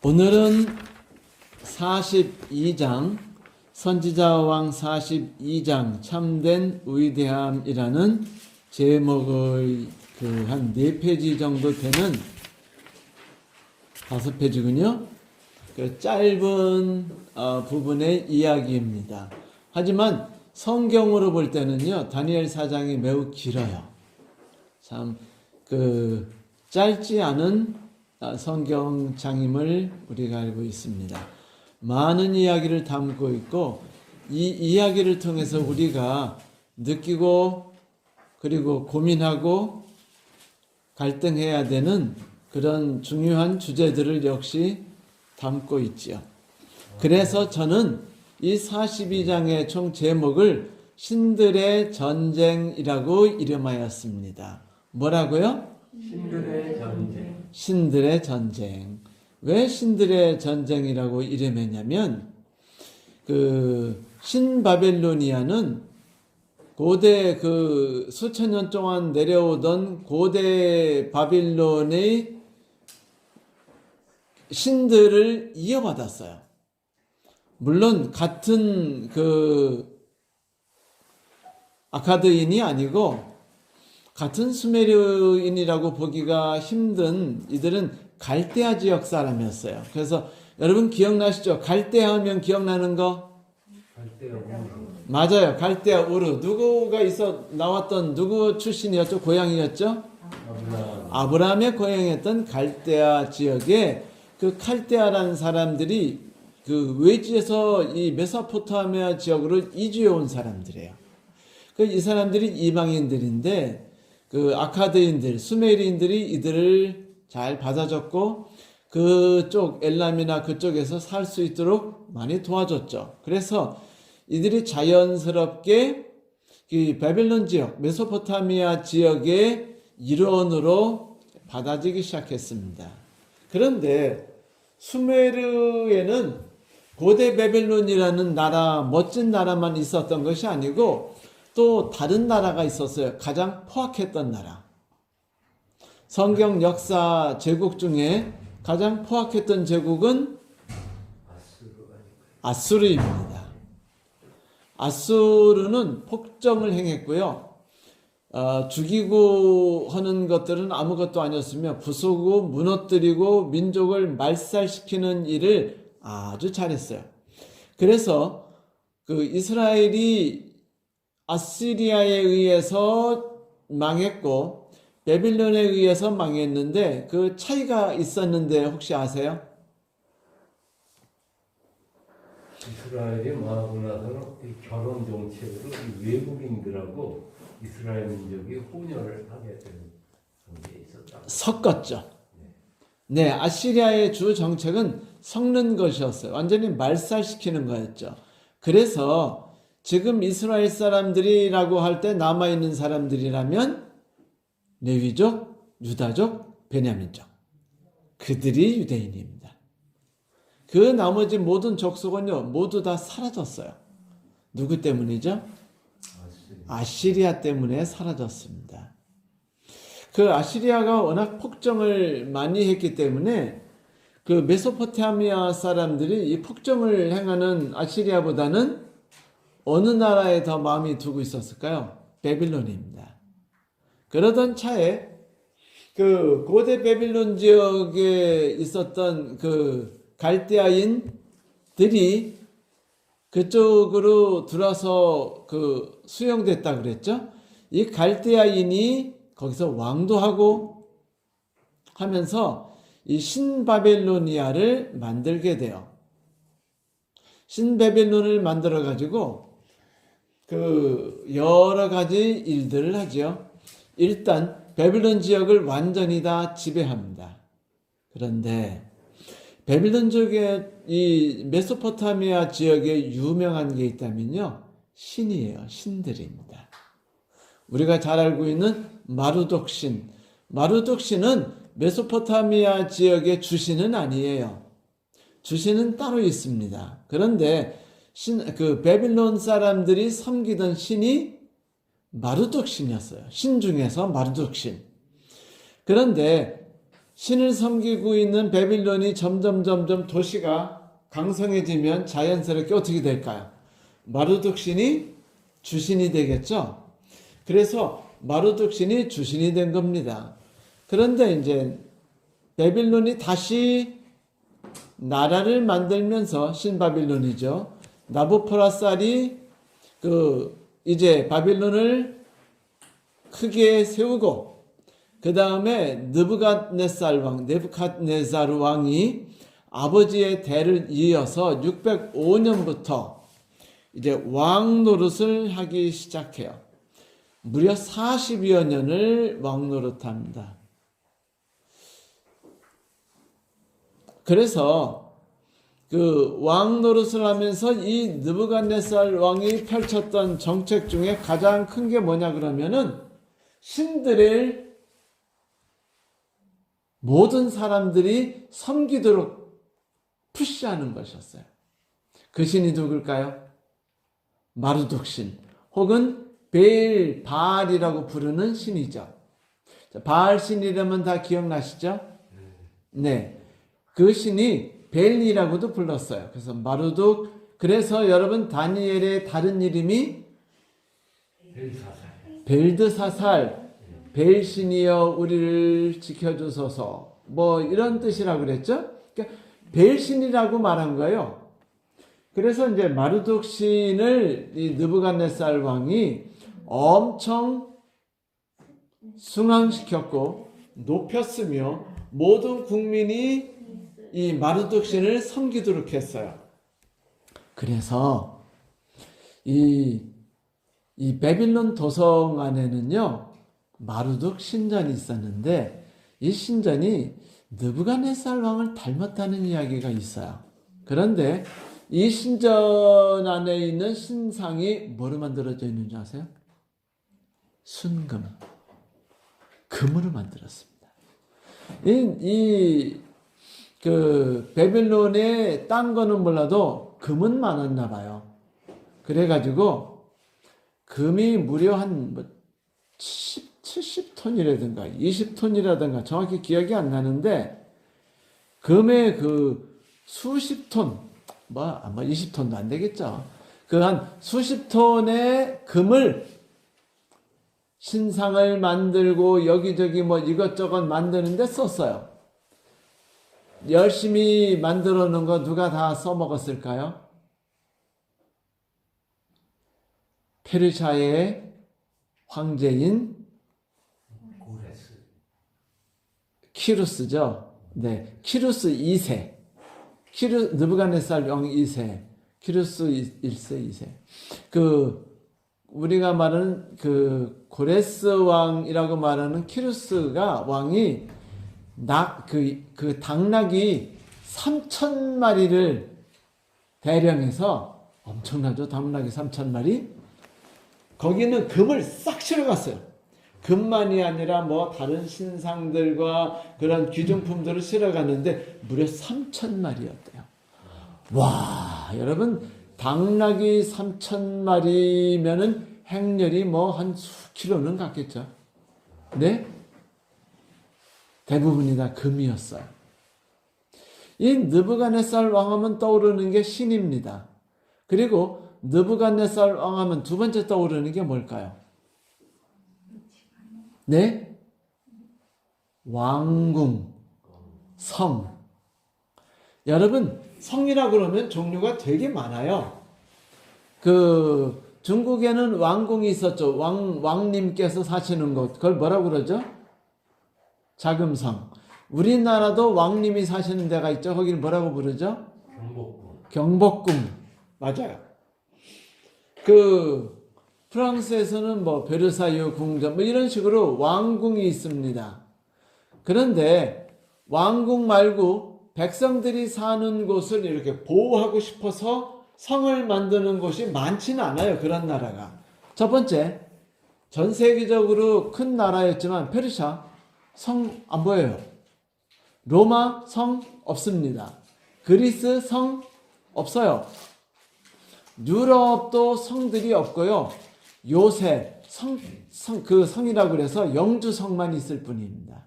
오늘은 42장, 선지자왕 42장 참된 위대함이라는 제목의 한 4페이지 정도 되는 5페이지군요. 그 짧은 부분의 이야기입니다. 하지만 성경으로 볼 때는요, 다니엘 4장이 매우 길어요. 참 짧지 않은 성경장임을 우리가 알고 있습니다. 많은 이야기를 담고 있고, 이 이야기를 통해서 우리가 느끼고 그리고 고민하고 갈등해야 되는 그런 중요한 주제들을 역시 담고 있지요. 그래서 저는 이 42장의 총 제목을 신들의 전쟁이라고 이름하였습니다. 뭐라고요? 신들의 전쟁. 신들의 전쟁. 왜 신들의 전쟁이라고 이름했냐면, 신바벨로니아는 고대 수천 년 동안 내려오던 고대 바빌론의 신들을 이어받았어요. 물론 같은 아카드인이 아니고 같은 수메르인이라고 보기가 힘든, 이들은 갈대아 지역 사람이었어요. 그래서 여러분 기억나시죠? 갈대아 하면 기억나는 거? 갈대아 우르. 맞아요. 갈대아 우르. 누구가 나왔던 누구 출신이었죠? 고향이었죠? 아브라함의 고향이었던 갈대아 지역에 칼데아라는 사람들이 외지에서 이 메소포타미아 지역으로 이주해 온 사람들이에요. 이 사람들이 이방인들인데 아카드인들, 수메리인들이 이들을 잘 받아줬고 그쪽 엘람이나 그쪽에서 살 수 있도록 많이 도와줬죠. 그래서 이들이 자연스럽게 바벨론 지역, 메소포타미아 지역의 일원으로 받아지기 시작했습니다. 그런데 수메르에는 고대 바벨론이라는 나라, 멋진 나라만 있었던 것이 아니고 또 다른 나라가 있었어요. 가장 포악했던 나라. 성경 역사 제국 중에 가장 포악했던 제국은 아수르입니다. 아수르는 폭정을 행했고요. 죽이고 하는 것들은 아무것도 아니었으며 부수고 무너뜨리고 민족을 말살시키는 일을 아주 잘했어요. 그래서 이스라엘이 아시리아에 의해서 망했고 바빌론에 의해서 망했는데 그 차이가 있었는데 혹시 아세요? 이스라엘이 망하고 나서는 결혼 정책으로 외국인들하고 이스라엘 민족이 혼혈을 하게 되는 게 있었다. 섞었죠. 네, 아시리아의 주 정책은 섞는 것이었어요. 완전히 말살시키는 거였죠. 그래서 지금 이스라엘 사람들이라고 할 때 남아있는 사람들이라면 레위족, 유다족, 베냐민족. 그들이 유대인입니다. 그 나머지 모든 족속은요, 모두 다 사라졌어요. 누구 때문이죠? 아시리아 때문에 사라졌습니다. 아시리아가 워낙 폭정을 많이 했기 때문에 메소포타미아 사람들이 이 폭정을 행하는 아시리아보다는 어느 나라에 더 마음이 두고 있었을까요? 바빌론입니다. 그러던 차에 고대 바빌론 지역에 있었던 갈대아인들이 그쪽으로 들어서 수용됐다 그랬죠? 이 갈대아인이 거기서 왕도하고 하면서 이 신바벨로니아를 만들게 돼요. 신바벨론을 만들어 가지고 여러 가지 일들을 하죠. 일단 바빌론 지역을 완전히 다 지배합니다. 그런데 바빌론 지역의 이 메소포타미아 지역에 유명한 게 있다면요, 신이에요. 신들입니다. 우리가 잘 알고 있는 마루독 신. 마루독 신은 메소포타미아 지역의 주신은 아니에요. 주신은 따로 있습니다. 그런데 바빌론 사람들이 섬기던 신이 마루독 신이었어요. 신 중에서 마루독 신. 그런데 신을 섬기고 있는 바빌론이 점점 도시가 강성해지면 자연스럽게 어떻게 될까요? 마르둑 신이 주신이 되겠죠. 그래서 마르둑 신이 주신이 된 겁니다. 그런데 이제 바빌론이 다시 나라를 만들면서 신바빌론이죠. 나부코라살이 이제 바빌론을 크게 세우고 그 다음에 느부갓네살 왕이 아버지의 대를 이어서 605년부터 이제 왕 노릇을 하기 시작해요. 무려 40여 년을 왕 노릇합니다. 그래서 그 왕 노릇을 하면서 이 느부갓네살 왕이 펼쳤던 정책 중에 가장 큰 게 뭐냐 그러면은 신들을 모든 사람들이 섬기도록 푸시하는 것이었어요. 그 신이 누굴까요? 마르둑 신 혹은 바알이라고 부르는 신이죠. 바알 신이라면 다 기억나시죠? 네. 그 신이 벨리라고도 불렀어요. 그래서 마르둑, 그래서 여러분 다니엘의 다른 이름이 벨드사살, 벨신이여 우리를 지켜주소서, 뭐 이런 뜻이라고 그랬죠? 그러니까 벨신이라고 말한 거예요. 그래서 이제 마르둑 신을 이 느부갓네살 왕이 엄청 숭앙시켰고 높였으며 모든 국민이 이 마르둑 신을 섬기도록 했어요. 그래서 이 바빌론 도성 안에는요 마르둑 신전이 있었는데 이 신전이 느부갓네살 왕을 닮았다는 이야기가 있어요. 그런데 이 신전 안에 있는 신상이 뭐로 만들어져 있는 줄 아세요? 순금, 금으로 만들었습니다. 바빌론의 딴 거는 몰라도 금은 많았나 봐요. 그래가지고 금이 무려 한 70톤이라든가 20톤이라든가 정확히 기억이 안 나는데 금의 그 수십 톤, 아마 20톤도 안 되겠죠. 그 한 수십 톤의 금을 신상을 만들고 여기저기 뭐 이것저것 만드는데 썼어요. 열심히 만들어 놓은 거 누가 다 써먹었을까요? 페르시아의 황제인 키루스죠. 네, 키루스 2세. 느부갓네살 왕 2세. 키루스 1세, 2세. 우리가 말하는 고레스 왕이라고 말하는 키루스가 왕이 당나귀 3,000마리를 대령해서 엄청나죠. 당나귀 3,000마리. 거기는 금을 싹 실어갔어요. 금만이 아니라 뭐 다른 신상들과 그런 귀중품들을 실어갔는데 무려 3,000마리였대요. 와, 여러분 당나귀 3,000마리면은 행렬이 뭐 한 수킬로는 갔겠죠. 네? 대부분이 다 금이었어요. 이 느부갓네살 왕하면 떠오르는 게 신입니다. 그리고 느부갓네살 왕하면 두 번째 떠오르는 게 뭘까요? 네? 왕궁, 성. 여러분, 성이라고 그러면 종류가 되게 많아요. 중국에는 왕궁이 있었죠. 왕님께서 사시는 곳. 그걸 뭐라고 그러죠? 자금성. 우리나라도 왕님이 사시는 데가 있죠. 거기를 뭐라고 부르죠? 경복궁. 맞아요. 프랑스에서는 뭐 베르사유 궁전 뭐 이런 식으로 왕궁이 있습니다. 그런데 왕궁 말고 백성들이 사는 곳을 이렇게 보호하고 싶어서 성을 만드는 곳이 많지는 않아요. 그런 나라가. 첫 번째, 전 세계적으로 큰 나라였지만 페르시아 성 안 보여요. 로마 성 없습니다. 그리스 성 없어요. 유럽도 성들이 없고요. 요새 성이라고 그래서 영주성만 있을 뿐입니다.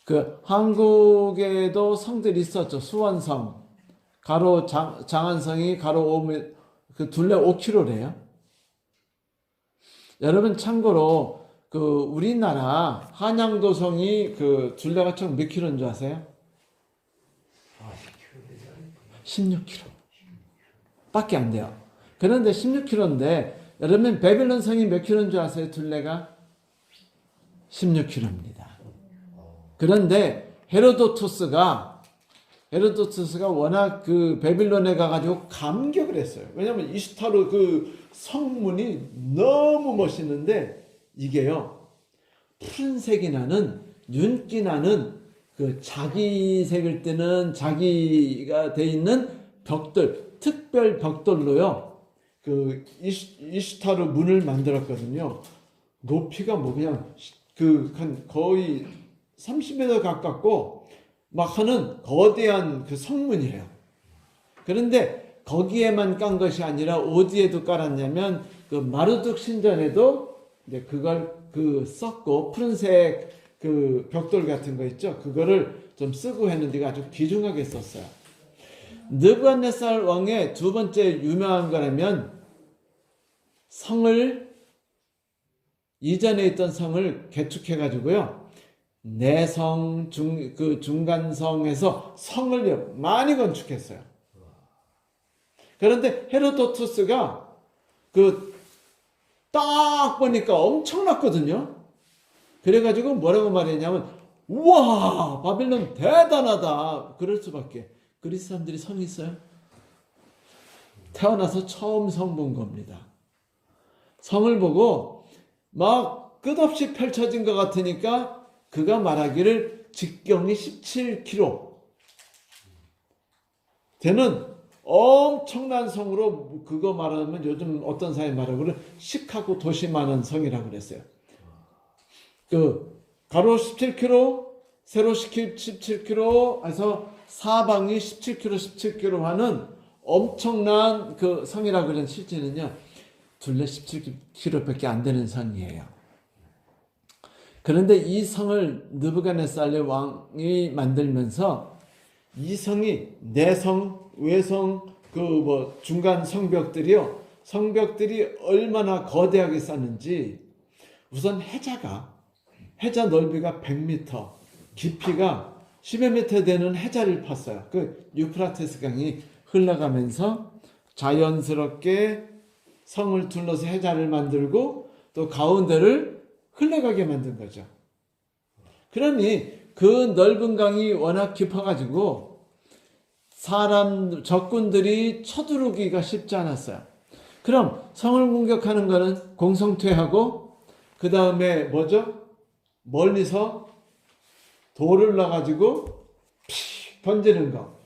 그 한국에도 성들이 있었죠. 수원성, 가로 장안성이 가로 5m, 그 둘레 5km래요. 여러분 참고로 그 우리나라 한양도성이 그 둘레가 총 몇 킬로인 줄 아세요? 40km 되지 않을까? 16km 밖에 안 돼요. 그런데 16km인데 여러분 바빌론 성이 몇 킬로인 줄 아세요? 둘레가 16km입니다. 그런데 헤로도투스가 워낙 그 바빌론에 가가지고 감격을 했어요. 왜냐하면 이슈타르 그 성문이 너무 멋있는데 이게요 푸른색이 나는 윤기 나는 그 자기색을 띠는 자기가 돼 있는 벽돌 특별 벽돌로요 그 이슈타르 문을 만들었거든요. 높이가 뭐 그냥 그 한 거의 30m 가깝고 막 하는 거대한 그 성문이에요. 그런데 거기에만 깐 것이 아니라 어디에도 깔았냐면 그 마르둑 신전에도 이제 그걸 그 썼고 푸른색 그 벽돌 같은 거 있죠. 그거를 좀 쓰고 했는데 아주 귀중하게 썼어요. 느부갓네살 왕의 두 번째 유명한 거라면 성을 이전에 있던 성을 개축해 가지고요. 내성 그 중간성에서 성을 많이 건축했어요. 그런데 헤로도투스가 그 딱 보니까 엄청났거든요. 그래가지고 뭐라고 말했냐면 우와 바빌론 대단하다 그럴 수밖에. 그리스 사람들이 성이 있어요? 태어나서 처음 성 본 겁니다. 성을 보고 막 끝없이 펼쳐진 것 같으니까 그가 말하기를 직경이 17km 되는 엄청난 성으로 그거 말하면 요즘 어떤 사람이 말하기를 시카고 도시 많은 성이라고 그랬어요. 그 가로 17km, 세로 17km 해서 사방이 17km 하는 엄청난 그 성이라고 그러는 실제는요. 둘레 17km밖에 안 되는 성이에요. 그런데 이 성을 느부갓네살 왕이 만들면서 이 성이 내성, 외성, 그 뭐 중간 성벽들이요. 성벽들이 얼마나 거대하게 쌓는지 우선 해자 넓이가 100m, 깊이가 10여 미터 되는 해자를 팠어요. 그 유프라테스 강이 흘러가면서 자연스럽게 성을 둘러서 해자를 만들고 또 가운데를 흘러가게 만든 거죠. 그러니 그 넓은 강이 워낙 깊어가지고 적군들이 쳐들어오기가 쉽지 않았어요. 그럼 성을 공격하는 거는 공성퇴하고 그 다음에 뭐죠? 멀리서 돌을 놔가지고 던지는 거.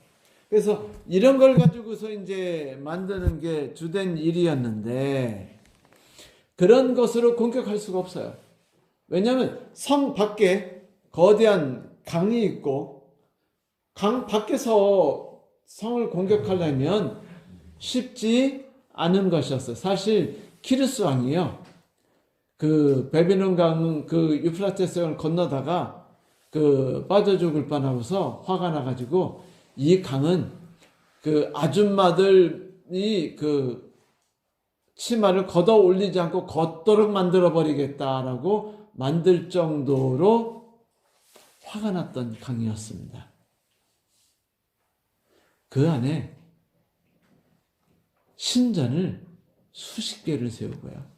그래서 이런 걸 가지고서 이제 만드는 게 주된 일이었는데 그런 것으로 공격할 수가 없어요. 왜냐하면 성 밖에 거대한 강이 있고 강 밖에서 성을 공격하려면 쉽지 않은 것이었어요. 사실 키루스 왕이요. 그 바빌론 강 그 유프라테스 강을 건너다가 그 빠져 죽을 뻔하고서 화가 나가지고 이 강은 그 아줌마들이 그 치마를 걷어 올리지 않고 걷도록 만들어 버리겠다라고 만들 정도로 화가 났던 강이었습니다. 그 안에 신전을 수십 개를 세우고요.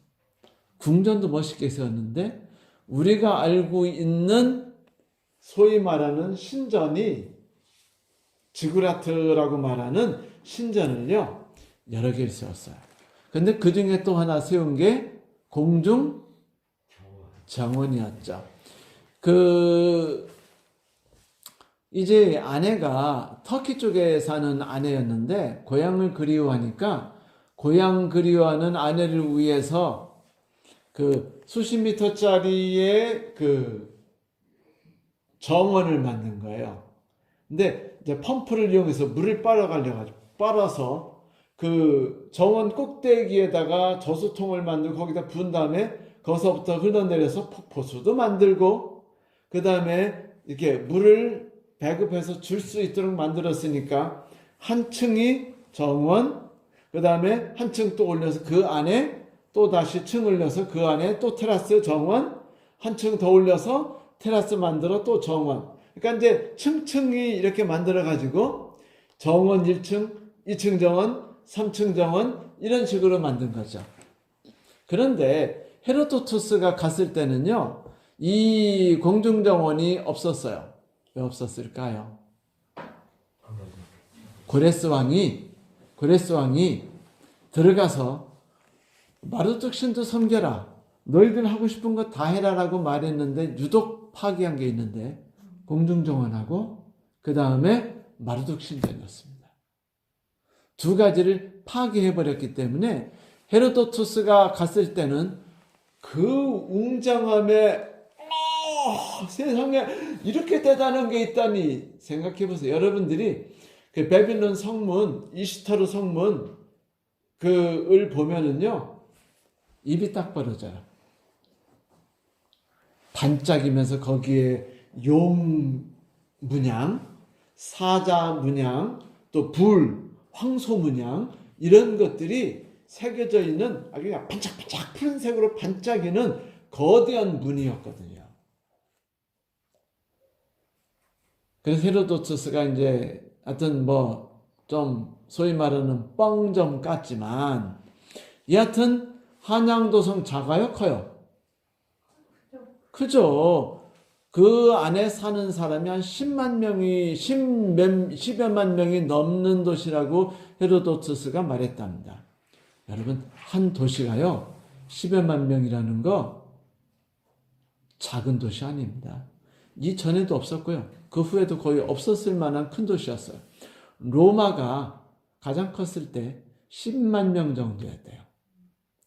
궁전도 멋있게 세웠는데 우리가 알고 있는 소위 말하는 신전이 지구라트라고 말하는 신전을요 여러 개를 세웠어요. 근데 그 중에 또 하나 세운 게 공중 정원이었죠. 이제 아내가 터키 쪽에 사는 아내였는데 고향을 그리워하니까 고향 그리워하는 아내를 위해서 그 수십 미터짜리의 그 정원을 만든 거예요. 근데 이제 펌프를 이용해서 물을 빨아서 그 정원 꼭대기에다가 저수통을 만들고 거기다 부은 다음에 거기서부터 흘러내려서 폭포수도 만들고 그 다음에 이렇게 물을 배급해서 줄 수 있도록 만들었으니까 한 층이 정원, 그 다음에 한 층 또 올려서 그 안에 또 다시 층 올려서 그 안에 또 테라스 정원, 한 층 더 올려서 테라스 만들어 또 정원. 그러니까 이제 층층이 이렇게 만들어 가지고 정원 1층, 2층 정원, 3층 정원 이런 식으로 만든 거죠. 그런데 헤로도투스가 갔을 때는요, 이 공중정원이 없었어요. 왜 없었을까요? 고레스 왕이 들어가서 마르뚝 신도 섬겨라. 너희들 하고 싶은 거 다 해라라고 말했는데 유독 파기한 게 있는데 공중정원하고 그 다음에 마르뚝 신전이었습니다. 두 가지를 파괴해버렸기 때문에 헤로도투스가 갔을 때는 그 웅장함에 세상에 이렇게 대단한 게 있다니 생각해 보세요. 여러분들이 그 바빌론 성문, 이시타르 성문 그을 보면은요 입이 딱 벌어져요. 반짝이면서 거기에 용 문양, 사자 문양, 또 불, 황소 문양 이런 것들이 새겨져 있는 아주 반짝반짝 푸른색으로 반짝이는 거대한 문이었거든요. 그래서 헤로도투스가 이제 하여튼 뭐 좀 소위 말하는 뻥 좀 깠지만 여하튼 한양도성 작아요, 커요? 크죠. 그 안에 사는 사람이 한 10만 명이 10여만 명이 넘는 도시라고 헤로도투스가 말했답니다. 여러분 한 도시가요 10여만 명이라는 거 작은 도시 아닙니다. 이전에도 없었고요. 그 후에도 거의 없었을 만한 큰 도시였어요. 로마가 가장 컸을 때 10만 명 정도였대요.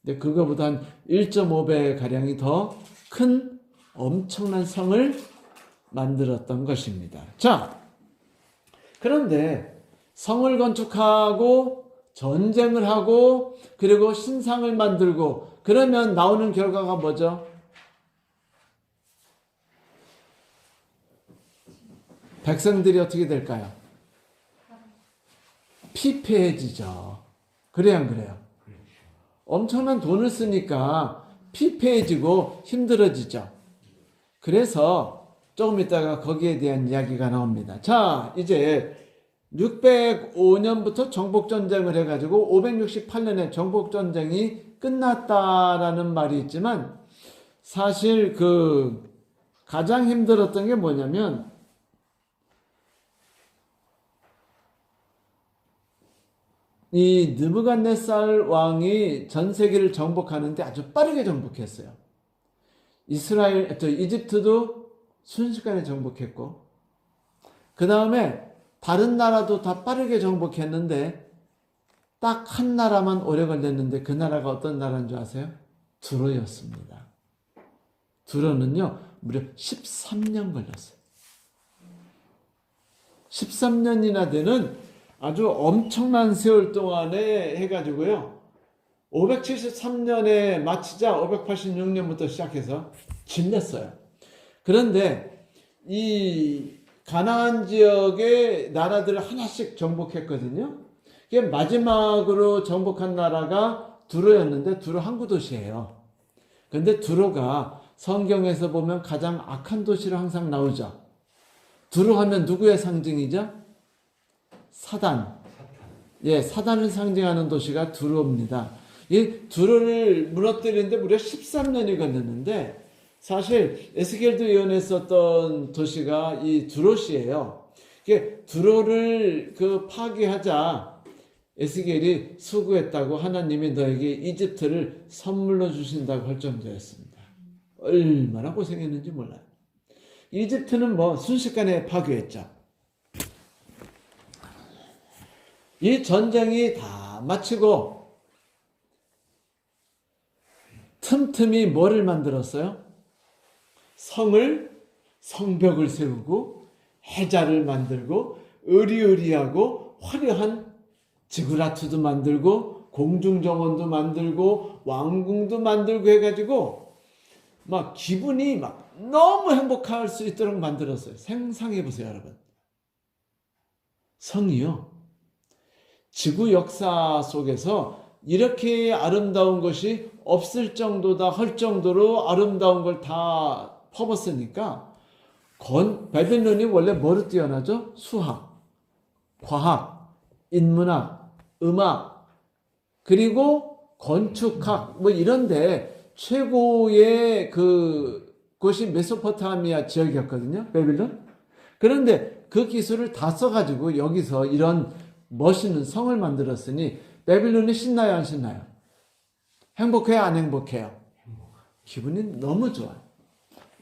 근데 그거보다 한 1.5배 가량이 더 큰 엄청난 성을 만들었던 것입니다. 자, 그런데 성을 건축하고 전쟁을 하고 그리고 신상을 만들고 그러면 나오는 결과가 뭐죠? 백성들이 어떻게 될까요? 피폐해지죠. 그래요, 안 그래요? 엄청난 돈을 쓰니까 피폐해지고 힘들어지죠. 그래서 조금 있다가 거기에 대한 이야기가 나옵니다. 자, 이제 605년부터 정복전쟁을 해가지고 568년에 정복전쟁이 끝났다라는 말이 있지만 사실 그 가장 힘들었던 게 뭐냐면 이 느부갓네살 왕이 전 세계를 정복하는데 아주 빠르게 정복했어요. 이집트도 순식간에 정복했고, 그 다음에 다른 나라도 다 빠르게 정복했는데, 딱 한 나라만 오래 걸렸는데, 그 나라가 어떤 나라인 줄 아세요? 두로였습니다. 두로는요, 무려 13년 걸렸어요. 13년이나 되는 아주 엄청난 세월 동안에 해가지고요. 573년에 마치자 586년부터 시작해서 질렸어요. 그런데 이 가나안 지역의 나라들을 하나씩 정복했거든요. 이게 마지막으로 정복한 나라가 두로였는데 두로 항구 도시예요. 그런데 두로가 성경에서 보면 가장 악한 도시로 항상 나오죠. 두로 하면 누구의 상징이죠? 사단. 예, 사단을 상징하는 도시가 두로입니다. 이 두로를 무너뜨리는데 무려 13년이 걸렸는데 사실 에스겔도 예언했었던 도시가 이 두로시예요. 이게 두로를 파괴하자 에스겔이 수고했다고 하나님이 너에게 이집트를 선물로 주신다고 할 정도였습니다. 얼마나 고생했는지 몰라요. 이집트는 뭐 순식간에 파괴했죠. 이 전쟁이 다 마치고 틈틈이 뭐를 만들었어요? 성벽을 세우고 해자를 만들고 으리으리하고 화려한 지구라트도 만들고 공중정원도 만들고 왕궁도 만들고 해가지고 막 기분이 막 너무 행복할 수 있도록 만들었어요. 상상해 보세요, 여러분. 성이요. 지구 역사 속에서 이렇게 아름다운 것이 없을 정도다 할 정도로 아름다운 걸 다 퍼붓으니까 바빌론이 원래 뭐로 뛰어나죠? 수학, 과학, 인문학, 음악, 그리고 건축학 뭐 이런데 최고의 곳이 메소포타미아 지역이었거든요. 바빌론. 그런데 그 기술을 다 써가지고 여기서 이런 멋있는 성을 만들었으니 바빌론이 신나요, 안 신나요? 행복해요, 안 행복해요? 기분이 너무 좋아요.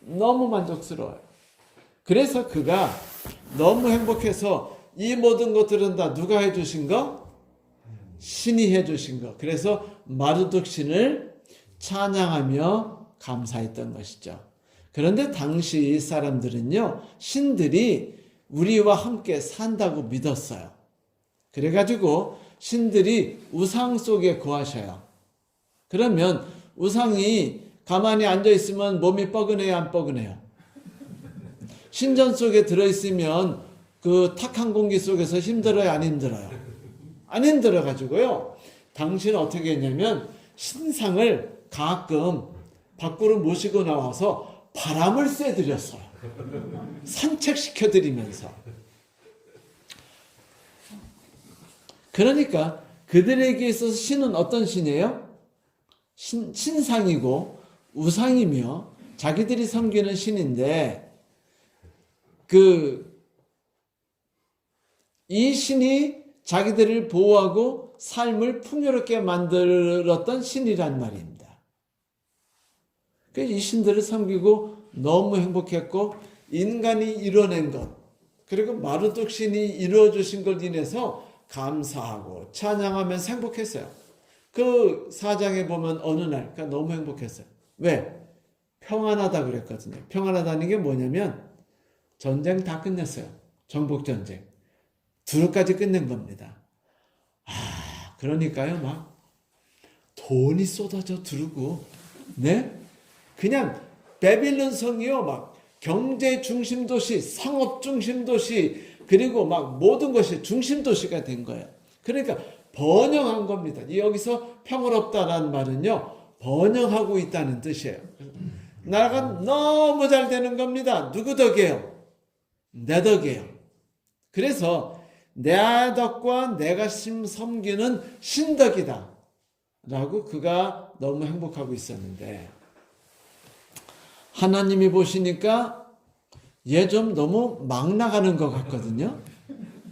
너무 만족스러워요. 그래서 그가 너무 행복해서 이 모든 것들은 다 누가 해주신 거? 신이 해주신 거. 그래서 마르둑 신을 찬양하며 감사했던 것이죠. 그런데 당시 사람들은요, 신들이 우리와 함께 산다고 믿었어요. 그래가지고 신들이 우상 속에 거하셔요. 그러면 우상이 가만히 앉아있으면 몸이 뻐근해요, 안 뻐근해요? 신전 속에 들어있으면 그 탁한 공기 속에서 힘들어요, 안 힘들어요? 안 힘들어가지고요. 당신은 어떻게 했냐면 신상을 가끔 밖으로 모시고 나와서 바람을 쐬드렸어요. 산책시켜드리면서. 그러니까 그들에게 있어서 신은 어떤 신이에요? 신상이고 우상이며 자기들이 섬기는 신인데 이 신이 자기들을 보호하고 삶을 풍요롭게 만들었던 신이란 말입니다. 그래서 이 신들을 섬기고 너무 행복했고 인간이 이뤄낸 것 그리고 마르둑 신이 이루어주신 걸 인해서 감사하고 찬양하면서 행복했어요. 그 사장에 보면 어느 날 너무 행복했어요. 왜? 평안하다 그랬거든요. 평안하다는 게 뭐냐면 전쟁 다 끝냈어요. 정복전쟁. 두루까지 끝낸 겁니다. 그러니까요, 막 돈이 쏟아져 들고, 네? 그냥 바빌론 성이요, 막 경제 중심 도시, 상업 중심 도시, 그리고 막 모든 것이 중심 도시가 된 거예요. 그러니까 번영한 겁니다. 여기서 평화롭다라는 말은요, 번영하고 있다는 뜻이에요. 나라가 너무 잘 되는 겁니다. 누구 덕이에요? 내 덕이에요. 그래서 내 덕과 내가 섬기는 신덕이다 라고 그가 너무 행복하고 있었는데 하나님이 보시니까 얘 좀 너무 막 나가는 것 같거든요.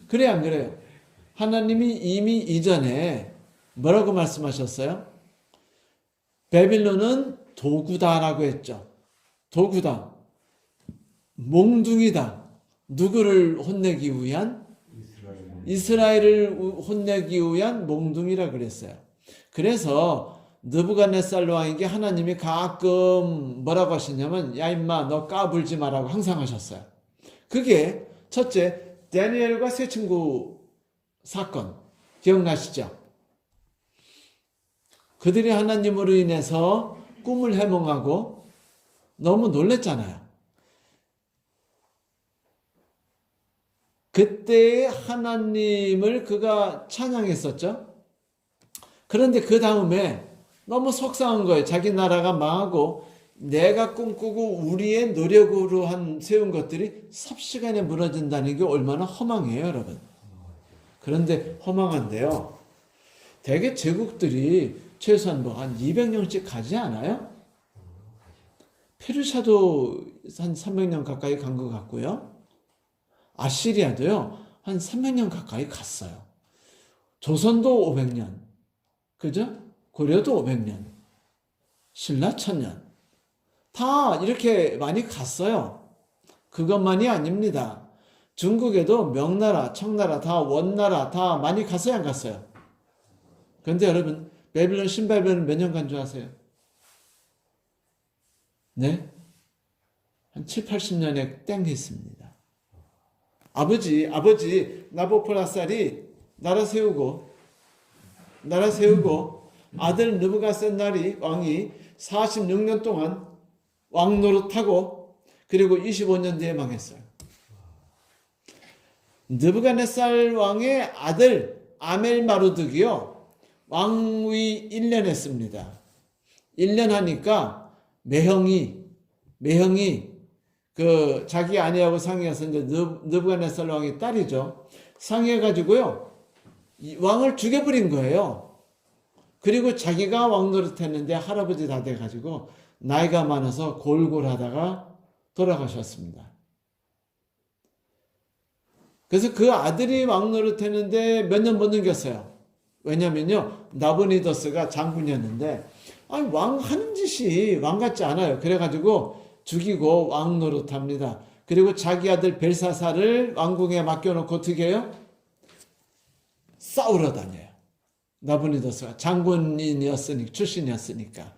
그래 안 그래요? 하나님이 이미 이전에 뭐라고 말씀하셨어요? 바빌론은 도구다라고 했죠. 도구다. 몽둥이다. 누구를 혼내기 위한? 이스라엘을 혼내기 위한 몽둥이라 그랬어요. 그래서 느부갓네살 왕에게 하나님이 가끔 뭐라고 하시냐면 야 임마 너 까불지 마라고 항상 하셨어요. 그게 첫째 다니엘과 세 친구 사건 기억나시죠? 그들이 하나님으로 인해서 꿈을 해몽하고 너무 놀랬잖아요. 그때 하나님을 그가 찬양했었죠. 그런데 그 다음에 너무 속상한 거예요. 자기 나라가 망하고 내가 꿈꾸고 우리의 노력으로 세운 것들이 삽시간에 무너진다는 게 얼마나 허망해요, 여러분. 그런데 허망한데요. 대개 제국들이 최소한 한 200년씩 가지 않아요? 페르시아도 한 300년 가까이 간 것 같고요. 아시리아도요, 한 300년 가까이 갔어요. 조선도 500년. 그죠? 고려도 500년. 신라 1000년. 다 이렇게 많이 갔어요. 그것만이 아닙니다. 중국에도 명나라, 청나라, 다 원나라 다 많이 갔어요, 안 갔어요? 그런데 여러분, 바빌론, 신바빌론 몇 년 간 줄 아세요? 네? 한 7, 80년에 땡 했습니다. 아버지 나보폴라살이 나라 세우고 아들 느부갓셋날이 왕이 46년 동안 왕 노릇하고 그리고 25년 뒤에 망했어요. 느부갓네살 왕의 아들 아멜마르둑이요. 왕위 1년 했습니다. 1년 하니까 매형이 그 자기 아내하고 상의해서 이제 느부갓네살 왕의 딸이죠. 상의해가지고요. 왕을 죽여버린 거예요. 그리고 자기가 왕 노릇했는데 할아버지 다 돼가지고 나이가 많아서 골골하다가 돌아가셨습니다. 그래서 그 아들이 왕 노릇했는데 몇 년 못 넘겼어요. 왜냐면요, 나보니더스가 장군이었는데 왕 하는 짓이 왕 같지 않아요. 그래가지고 죽이고 왕 노릇합니다. 그리고 자기 아들 벨사사를 왕궁에 맡겨놓고 어떻게 해요? 싸우러 다녀요. 나보니더스가 출신이었으니까.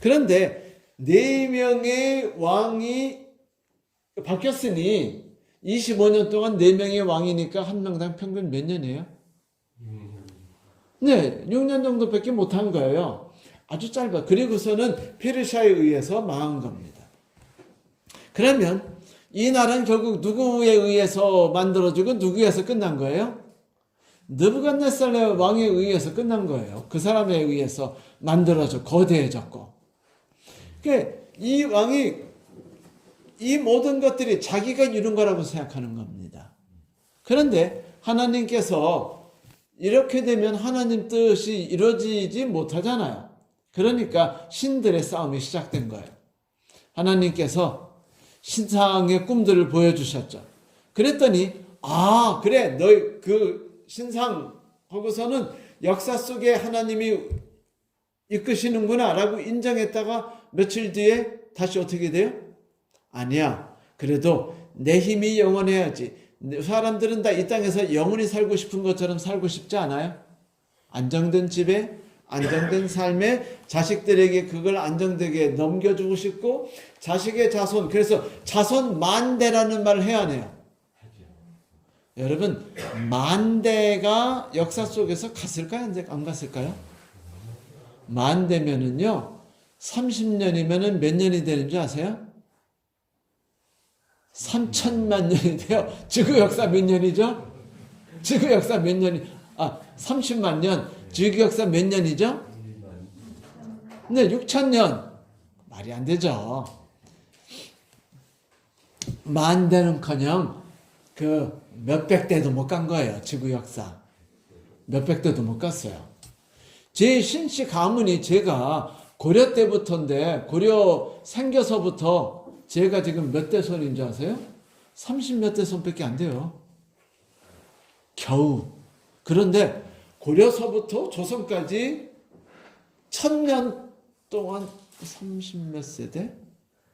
그런데 4명의 왕이 바뀌었으니 25년 동안 4명의 왕이니까 한 명당 평균 몇 년이에요? 네, 6년 정도밖에 못한 거예요. 아주 짧아. 그리고서는 페르시아에 의해서 망한 겁니다. 그러면 이 나라는 결국 누구에 의해서 만들어지고 누구에 의해서 끝난 거예요? 느부갓네살 왕에 의해서 끝난 거예요. 그 사람에 의해서 만들어져 거대해졌고. 그러니까 이 왕이 이 모든 것들이 자기가 이룬 거라고 생각하는 겁니다. 그런데 하나님께서 이렇게 되면 하나님 뜻이 이루어지지 못하잖아요. 그러니까 신들의 싸움이 시작된 거예요. 하나님께서 신상의 꿈들을 보여주셨죠. 그랬더니 그래 너희 그 신상 하고서는 역사 속에 하나님이 이끄시는구나 라고 인정했다가 며칠 뒤에 다시 어떻게 돼요? 아니야. 그래도 내 힘이 영원해야지. 사람들은 다 이 땅에서 영원히 살고 싶은 것처럼 살고 싶지 않아요? 안정된 집에, 안정된 삶에 자식들에게 그걸 안정되게 넘겨주고 싶고, 자식의 자손, 그래서 자손 만대라는 말을 해야 하네요. 여러분, 만대가 역사 속에서 갔을까요? 안 갔을까요? 만대면은요, 30년이면은 몇 년이 되는 줄 아세요? 3천만 년이 돼요. 지구 역사 몇 년이죠? 지구 역사 몇 년이, 30만 년. 지구 역사 몇 년이죠? 네, 6천년. 말이 안 되죠. 만대는커녕 그 몇백 대도 못 간 거예요. 지구 역사. 몇백 대도 못 갔어요. 제 신씨 가문이 제가 고려 때부터인데, 고려 생겨서부터 제가 지금 몇 대 손인 줄 아세요? 30몇 대 손밖에 안 돼요. 겨우. 그런데 고려서부터 조선까지 1000년 동안 30몇 세대?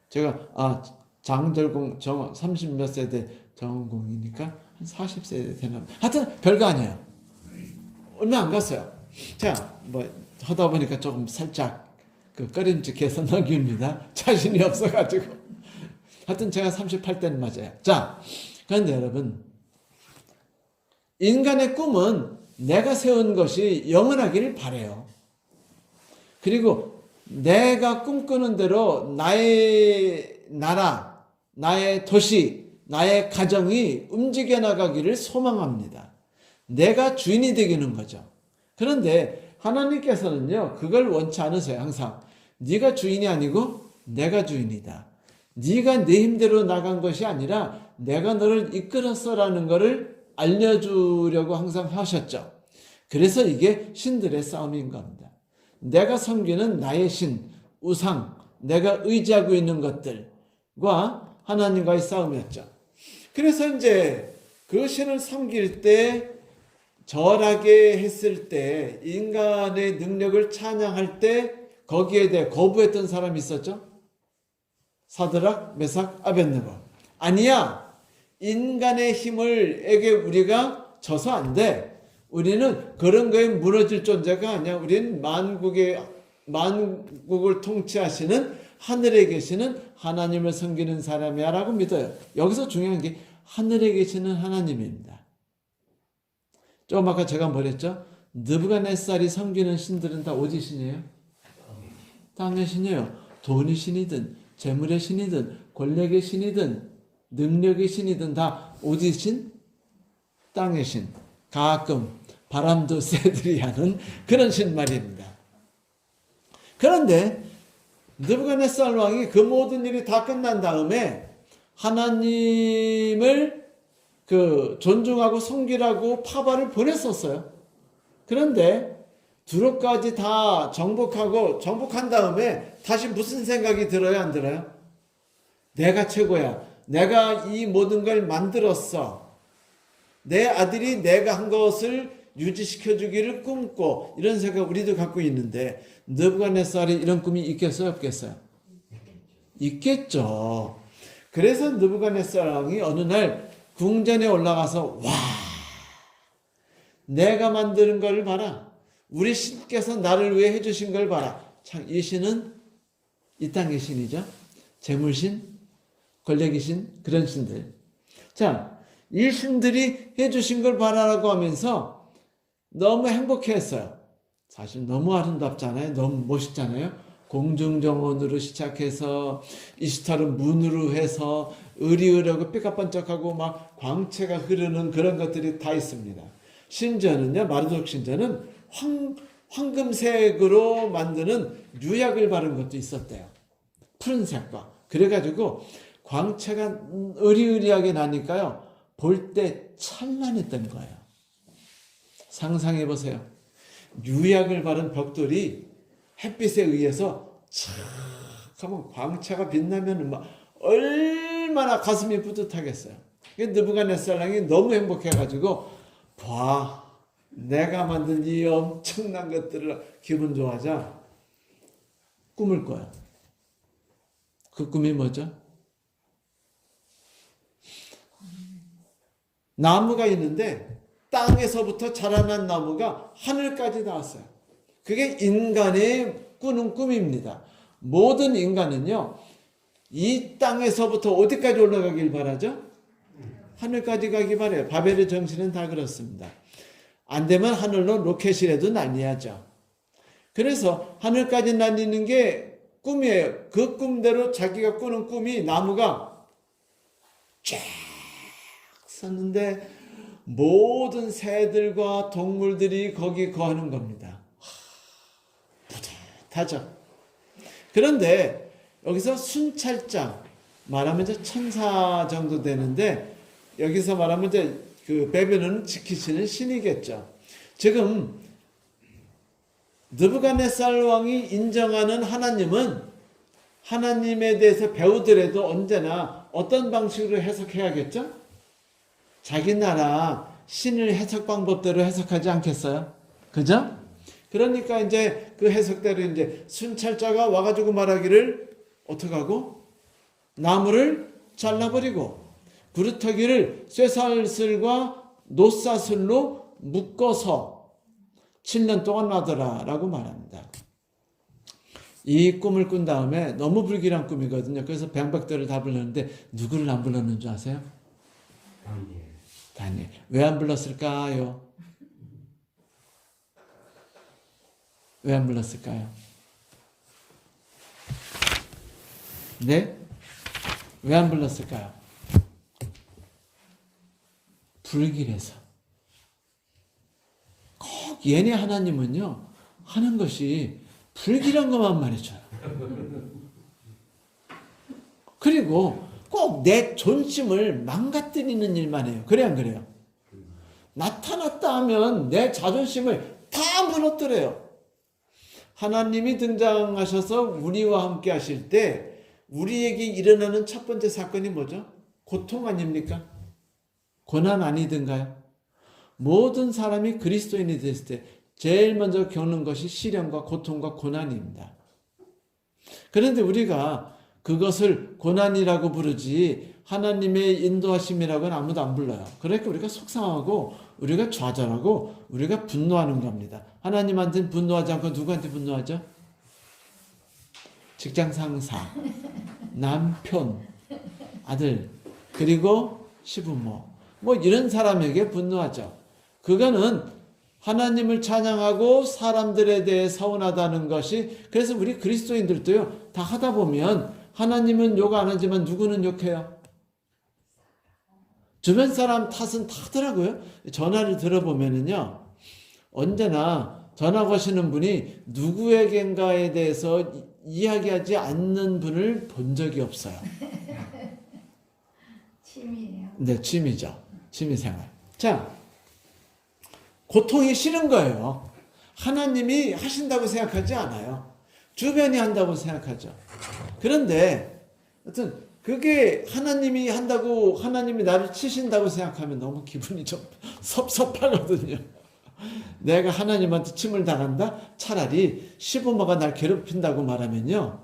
제가 장절공 30몇 세대 정공이니까 한 40세대 되나? 하여튼 별거 아니에요. 얼마 안 갔어요. 자, 하다 보니까 조금 살짝 꺼림칙해서 넘깁니다. 자신이 없어가지고. 하여튼 제가 38대는 맞아요. 자, 그런데 여러분, 인간의 꿈은 내가 세운 것이 영원하기를 바라요. 그리고 내가 꿈꾸는 대로 나의 나라, 나의 도시, 나의 가정이 움직여 나가기를 소망합니다. 내가 주인이 되기는 거죠. 그런데 하나님께서는요, 그걸 원치 않으세요. 항상 네가 주인이 아니고 내가 주인이다. 네가 내 힘대로 나간 것이 아니라 내가 너를 이끌었어라는 것을 알려주려고 항상 하셨죠. 그래서 이게 신들의 싸움인 겁니다. 내가 섬기는 나의 신, 우상, 내가 의지하고 있는 것들과 하나님과의 싸움이었죠. 그래서 이제 그 신을 섬길 때, 절하게 했을 때, 인간의 능력을 찬양할 때 거기에 대해 거부했던 사람이 있었죠. 사드락, 메삭, 아벳네고. 아니야. 인간의 힘을에게 우리가 져서 안 돼. 우리는 그런 거에 무너질 존재가 아니야. 우리는 만국을 통치하시는 하늘에 계시는 하나님을 섬기는 사람이야 라고 믿어요. 여기서 중요한 게 하늘에 계시는 하나님입니다. 조금 아까 제가 뭐랬죠? 느부갓네살이 섬기는 신들은 다 어디 신이에요? 땅의 신이에요. 돈의 신이든 재물의 신이든 권력의 신이든 능력의 신이든 다 어디 신? 땅의 신. 가끔 바람도 새들이 하는 그런 신 말입니다. 그런데 느부갓네살 왕이 그 모든 일이 다 끝난 다음에 하나님을 존중하고 섬기라고 파벌을 보냈었어요. 그런데 두로까지 다 정복한 다음에 다시 무슨 생각이 들어요, 안 들어요? 내가 최고야. 내가 이 모든 걸 만들었어. 내 아들이 내가 한 것을 유지시켜 주기를 꿈꿔. 이런 생각 우리도 갖고 있는데 느부갓네살이 이런 꿈이 있겠어요, 없겠어요? 있겠죠. 그래서 느부갓네살 왕이 어느 날 궁전에 올라가서 와, 내가 만드는 걸 봐라. 우리 신께서 나를 위해 해주신 걸 봐라. 참, 이 신은 이 땅의 신이죠. 재물신, 권력의 신, 그런 신들. 자, 이 신들이 해주신 걸 봐라라고 하면서 너무 행복했어요. 사실 너무 아름답잖아요. 너무 멋있잖아요. 공중정원으로 시작해서 이스타르 문으로 해서 으리으리하고 삐까번쩍하고 막 광채가 흐르는 그런 것들이 다 있습니다. 심지어는요, 마르독 신전은 황금색으로 만드는 유약을 바른 것도 있었대요. 푸른색과. 그래가지고 광채가 으리으리하게 나니까요, 볼 때 찬란했던 거예요. 상상해 보세요. 유약을 바른 벽돌이 햇빛에 의해서 착 하면 광채가 빛나면 막 얼마나 가슴이 뿌듯하겠어요. 느부갓네살 왕이 너무 행복해가지고 봐, 내가 만든 이 엄청난 것들을 기분 좋아하자 꿈을 꿔요. 그 꿈이 뭐죠? 나무가 있는데 땅에서부터 자라난 나무가 하늘까지 닿았어요. 그게 인간의 꾸는 꿈입니다. 모든 인간은요, 이 땅에서부터 어디까지 올라가길 바라죠? 하늘까지 가기 바래요. 바벨의 정신은 다 그렇습니다. 안 되면 하늘로 로켓이라도 날려야죠. 그래서 하늘까지 날리는 게 꿈이에요. 그 꿈대로 자기가 꾸는 꿈이 나무가 쫙 섰는데 모든 새들과 동물들이 거기 거하는 겁니다. 뿌듯하죠. 그런데 여기서 순찰자, 말하면 이제 천사 정도 되는데, 여기서 말하면 이제 그 베벨론을 지키시는 신이겠죠. 지금 느부갓네살 왕이 인정하는 하나님은 하나님에 대해서 배우더라도 언제나 어떤 방식으로 해석해야겠죠? 자기 나라 신을 해석 방법대로 해석하지 않겠어요? 그죠? 그러니까 이제 그 해석대로 이제 순찰자가 와가지고 말하기를 어떻게 하고? 나무를 잘라버리고 구루터기를 쇠사슬과 노사슬로 묶어서 7년 동안 놔둬라 라고 말합니다. 이 꿈을 꾼 다음에 너무 불길한 꿈이거든요. 그래서 병백들을 다 불렀는데 누구를 안 불렀는 줄 아세요? 다니엘. 왜 안 불렀을까요? 왜 안 불렀을까요? 네? 왜 안 불렀을까요? 불길해서. 꼭 얘네 하나님은요, 하는 것이 불길한 것만 말해줘요. 그리고 꼭 내 존심을 망가뜨리는 일만 해요. 그래 안 그래요? 나타났다 하면 내 자존심을 다 무너뜨려요. 하나님이 등장하셔서 우리와 함께 하실 때 우리에게 일어나는 첫 번째 사건이 뭐죠? 고통 아닙니까? 고난 아니든가요? 모든 사람이 그리스도인이 됐을 때 제일 먼저 겪는 것이 시련과 고통과 고난입니다. 그런데 우리가 그것을 고난이라고 부르지 하나님의 인도하심이라고는 아무도 안 불러요. 그러니까 우리가 속상하고 우리가 좌절하고 우리가 분노하는 겁니다. 하나님한테는 분노하지 않고 누구한테 분노하죠? 직장 상사, 남편, 아들, 그리고 시부모, 뭐 이런 사람에게 분노하죠. 그거는 하나님을 찬양하고 사람들에 대해 서운하다는 것이, 그래서 우리 그리스도인들도요, 다 하다 보면 하나님은 욕 안 하지만 누구는 욕해요? 주변 사람 탓은 다 하더라고요. 전화를 들어보면은요, 언제나 전화 거시는 분이 누구에겐가에 대해서 이야기하지 않는 분을 본 적이 없어요. 취미예요. 네, 취미죠. 취미생활. 자, 고통이 싫은 거예요. 하나님이 하신다고 생각하지 않아요. 주변이 한다고 생각하죠. 그런데 하여튼 그게 하나님이 한다고, 하나님이 나를 치신다고 생각하면 너무 기분이 좀 섭섭하거든요. 내가 하나님한테 침을 당한다? 차라리 시부모가 날 괴롭힌다고 말하면요,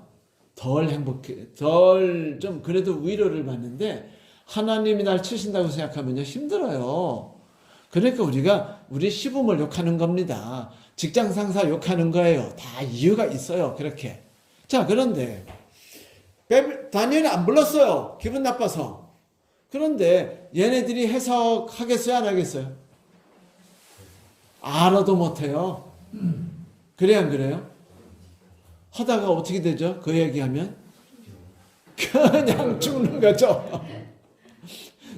덜 행복해, 덜 좀 그래도 위로를 받는데, 하나님이 날 치신다고 생각하면요, 힘들어요. 그러니까 우리가 우리 시부모를 욕하는 겁니다. 직장 상사 욕하는 거예요. 다 이유가 있어요. 그렇게. 자, 그런데 다니엘이 안 불렀어요. 기분 나빠서. 그런데 얘네들이 해석하겠어요? 안 하겠어요? 알아도 못해요. 그래 안 그래요? 하다가 어떻게 되죠? 그 얘기하면 그냥 죽는 거죠.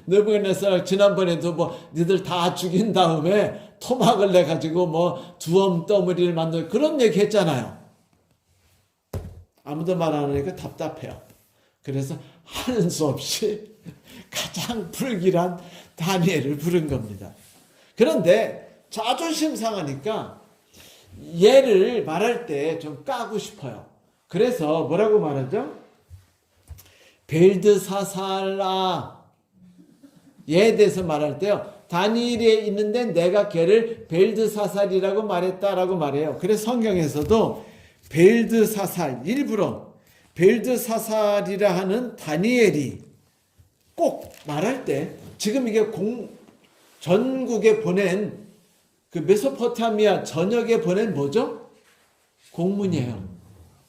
느부갓네살 지난번에도 뭐 니들 다 죽인 다음에 토막을 내 가지고 뭐 두엄 더미를 만들 그런 얘기 했잖아요. 아무도 말 안 하니까 답답해요. 그래서 하는 수 없이 가장 불길한 다니엘을 부른 겁니다. 그런데 자존심 상하니까 얘를 말할 때 좀 까고 싶어요. 그래서 뭐라고 말하죠? 벨드사살라, 얘에 대해서 말할 때요, 다니엘에 있는데 내가 걔를 벨드사살이라고 말했다라고 말해요. 그래서 성경에서도 벨드사살, 일부러 벨드사살이라 하는 다니엘이 꼭 말할 때, 지금 이게 전국에 보낸 그 메소포타미아 전역에 보낸 뭐죠? 공문이에요.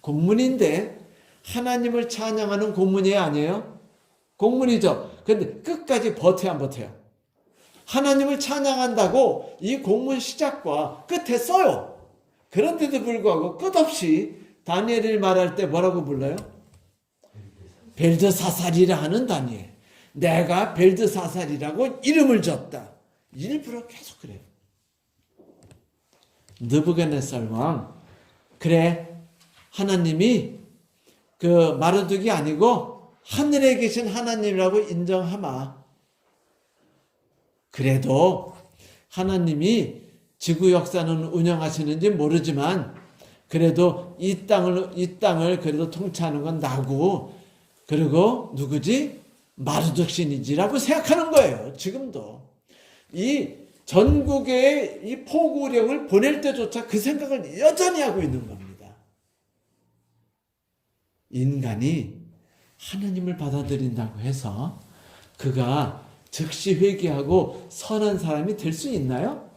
공문인데 하나님을 찬양하는 공문이 아니에요? 공문이죠. 근데 끝까지 버텨야 안 버텨요? 하나님을 찬양한다고 이 공문 시작과 끝에 써요. 그런데도 불구하고 끝없이 다니엘을 말할 때 뭐라고 불러요? 벨드사살이라 하는 다니엘. 내가 벨드사살이라고 이름을 줬다. 일부러 계속 그래요. 느부갓네살 왕, 그래, 하나님이 그 마르둑이 아니고 하늘에 계신 하나님이라고 인정하마. 그래도 하나님이 지구 역사는 운영하시는지 모르지만 그래도 이 땅을 그래도 통치하는 건 나고, 그리고 누구지? 마르둑 신이지라고 생각하는 거예요. 지금도 이 전국에 이 포구령을 보낼 때조차 그 생각을 여전히 하고 있는 겁니다. 인간이 하나님을 받아들인다고 해서 그가 즉시 회개하고 선한 사람이 될 수 있나요?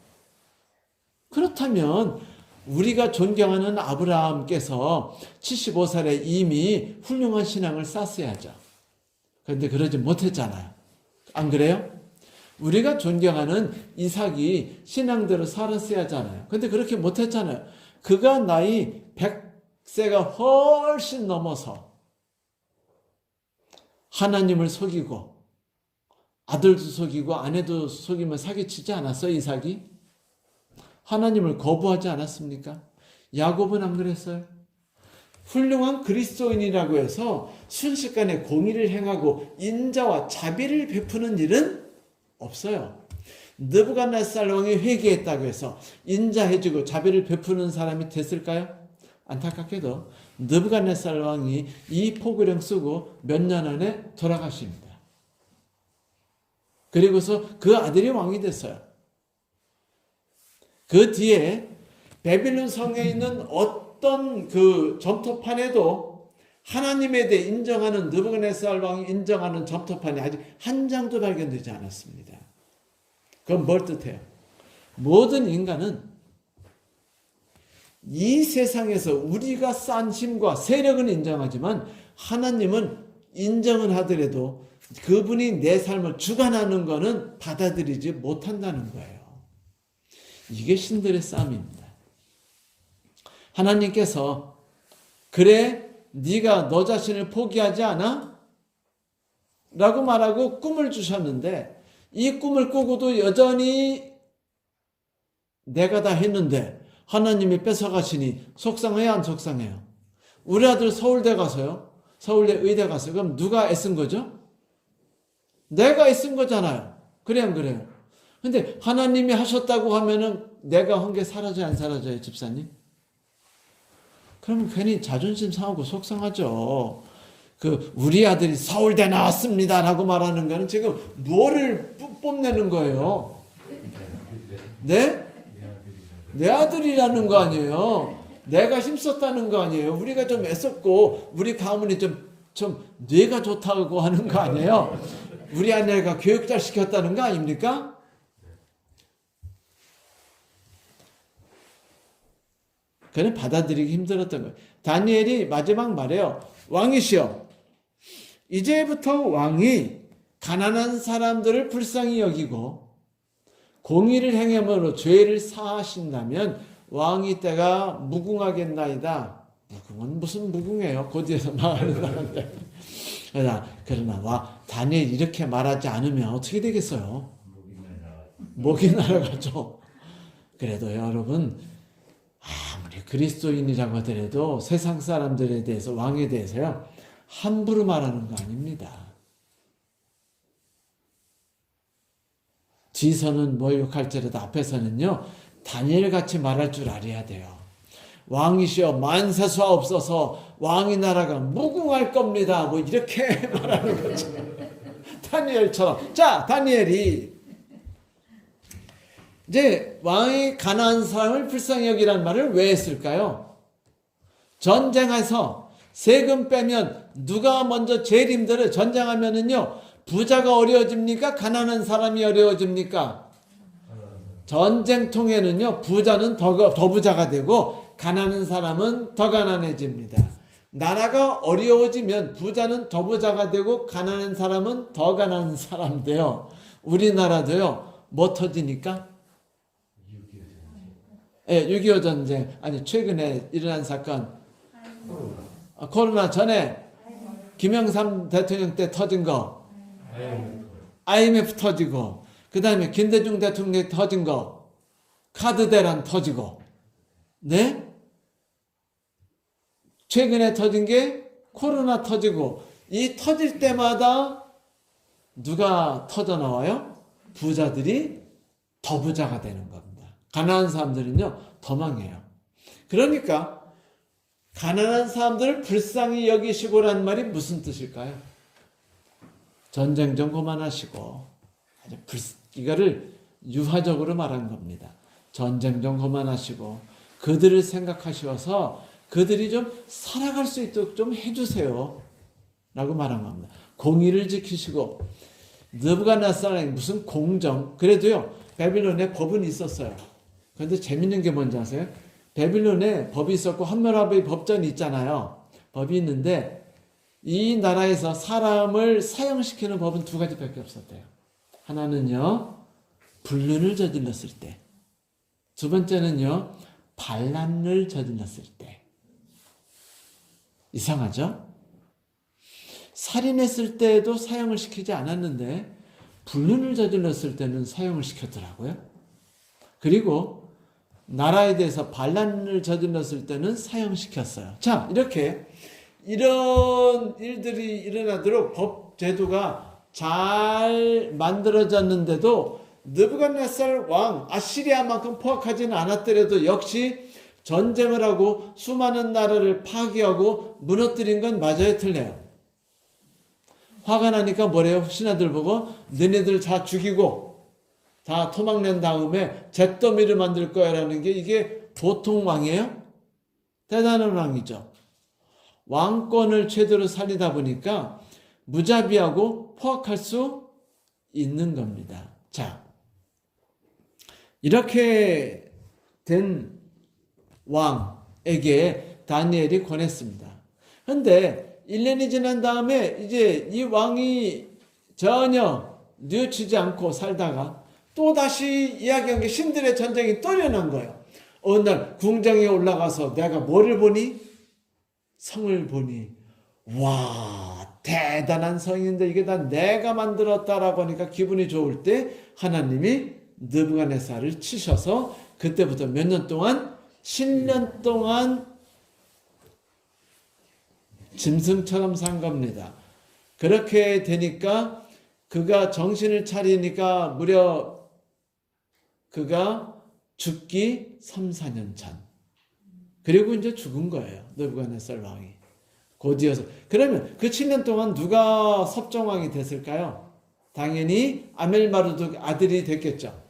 그렇다면 우리가 존경하는 아브라함께서 75살에 이미 훌륭한 신앙을 쌓았어야죠. 그런데 그러지 못했잖아요. 안 그래요? 우리가 존경하는 이삭이 신앙대로 살았어야 하잖아요. 그런데 그렇게 못했잖아요. 그가 나이 100세가 훨씬 넘어서 하나님을 속이고 아들도 속이고 아내도 속이면 사기치지 않았어요, 이삭이? 하나님을 거부하지 않았습니까? 야곱은 안 그랬어요? 훌륭한 그리스도인이라고 해서 순식간에 공의를 행하고 인자와 자비를 베푸는 일은 없어요. 느부갓네살 왕이 회개했다고 해서 인자해주고 자비를 베푸는 사람이 됐을까요? 안타깝게도 느부갓네살 왕이 이 포구령 쓰고 몇 년 안에 돌아가십니다. 그리고서 그 아들이 왕이 됐어요. 그 뒤에 바빌론 성에 있는 어떤 그 점토판에도 하나님에 대해 인정하는, 느부갓네살 왕이 인정하는 점토판이 아직 한 장도 발견되지 않았습니다. 그건 뭘 뜻해요? 모든 인간은 이 세상에서 우리가 쌓은 힘과 세력은 인정하지만 하나님은 인정은 하더라도 그분이 내 삶을 주관하는 것은 받아들이지 못한다는 거예요. 이게 신들의 싸움입니다. 하나님께서 그래 네가 너 자신을 포기하지 않아? 라고 말하고 꿈을 주셨는데 이 꿈을 꾸고도 여전히 내가 다 했는데 하나님이 뺏어가시니 속상해요, 안 속상해요? 우리 아들 서울대 가서요. 서울대 의대 가서 그럼 누가 애쓴 거죠? 내가 애쓴 거잖아요. 그래 안 그래요? 근데 하나님이 하셨다고 하면은 내가 한 게 사라져요, 안 사라져요, 집사님? 그러면 괜히 자존심 상하고 속상하죠. 우리 아들이 서울대 나왔습니다라고 말하는 거는 지금 뭐를 뽐내는 거예요? 네? 내 아들이라는 거 아니에요. 내가 힘썼다는 거 아니에요. 우리가 좀 애썼고 우리 가문이 좀 뇌가 좋다고 하는 거 아니에요. 우리 아내가 교육 잘 시켰다는 거 아닙니까? 그는 받아들이기 힘들었던 거예요. 다니엘이 마지막 말해요. 왕이시여, 이제부터 왕이 가난한 사람들을 불쌍히 여기고 공의를 행함으로 죄를 사하신다면 왕이 때가 무궁하겠나이다. 무궁은 무슨 무궁해요? 고디에서 망하는 나라인데. 그러나 다니엘 이렇게 말하지 않으면 어떻게 되겠어요? 목이 날아가죠. 그래도 여러분, 아무리 그리스도인이라고 하더라도 세상 사람들에 대해서 왕에 대해서요 함부로 말하는 거 아닙니다. 뒤서는 모욕할지라도 앞에서는요 다니엘같이 말할 줄 알아야 돼요. 왕이시여 만세수하옵소서, 왕의 나라가 무궁할 겁니다. 뭐 이렇게 말하는 거죠. 다니엘처럼. 자, 다니엘이 이제 왕이 가난한 사람을 불쌍히 여기라는 말을 왜 했을까요? 전쟁에서 세금 빼면 누가 먼저 제일 힘들어요? 전쟁하면은요 부자가 어려워집니까? 가난한 사람이 어려워집니까? 전쟁통에는요 부자는 더 부자가 되고 가난한 사람은 더 가난해집니다. 나라가 어려워지면 부자는 더 부자가 되고 가난한 사람은 더 가난한 사람 돼요. 우리나라도요 뭐 터지니까? 6.25 전쟁. 아니 최근에 일어난 사건 코로나 전에 김영삼 대통령 때 터진 거 IMF 터지고 그 다음에 김대중 대통령 터진 거 카드 대란 터지고 네? 최근에 터진 게 코로나 터지고 이 터질 때마다 누가 터져 나와요? 부자들이 더 부자가 되는 겁니다. 가난한 사람들은요 더 망해요. 그러니까 가난한 사람들을 불쌍히 여기시고라는 말이 무슨 뜻일까요? 전쟁 좀 그만하시고 이거를 유화적으로 말한 겁니다. 전쟁 좀 그만하시고 그들을 생각하셔서 그들이 좀 살아갈 수 있도록 좀 해주세요 라고 말한 겁니다. 공의를 지키시고 느부갓네살이 무슨 공정, 그래도요 바빌론에 법은 있었어요. 그런데 재밌는 게 뭔지 아세요? 바빌론에 법이 있었고 함무라비 법전이 있잖아요. 법이 있는데 이 나라에서 사람을 사형시키는 법은 두 가지밖에 없었대요. 하나는요 불륜을 저질렀을 때, 두 번째는요 반란을 저질렀을 때. 이상하죠? 살인했을 때도 사형을 시키지 않았는데 불륜을 저질렀을 때는 사형을 시켰더라고요. 그리고 나라에 대해서 반란을 저질렀을 때는 사형시켰어요. 자, 이렇게 이런 일들이 일어나도록 법 제도가 잘 만들어졌는데도 느부갓네살 왕 아시리아만큼 포악하지는 않았더라도 역시 전쟁을 하고 수많은 나라를 파괴하고 무너뜨린 건 맞아요, 틀려요? 화가 나니까 뭐래요? 신하들 보고 너네들 다 죽이고 다 토막낸 다음에 잿더미를 만들 거야 라는 게 이게 보통 왕이에요? 대단한 왕이죠. 왕권을 최대로 살리다 보니까 무자비하고 포악할 수 있는 겁니다. 자, 이렇게 된 왕에게 다니엘이 권했습니다. 그런데 1년이 지난 다음에 이제 이 왕이 전혀 뉘우치지 않고 살다가 또 다시 이야기한 게 신들의 전쟁이 또 일어난 거예요. 어느 날 궁정에 올라가서 내가 뭐를 보니? 성을 보니 와, 대단한 성인데 이게 다 내가 만들었다라고 하니까 기분이 좋을 때 하나님이 느부갓네살을 치셔서 그때부터 몇 년 동안 10년 동안 짐승처럼 산 겁니다. 그렇게 되니까 그가 정신을 차리니까 무려 그가 죽기 3, 4년 전. 그리고 이제 죽은 거예요. 느부갓네살 왕이. 곧이어서. 그러면 그 7년 동안 누가 섭정왕이 됐을까요? 당연히 아멜마르독 아들이 됐겠죠.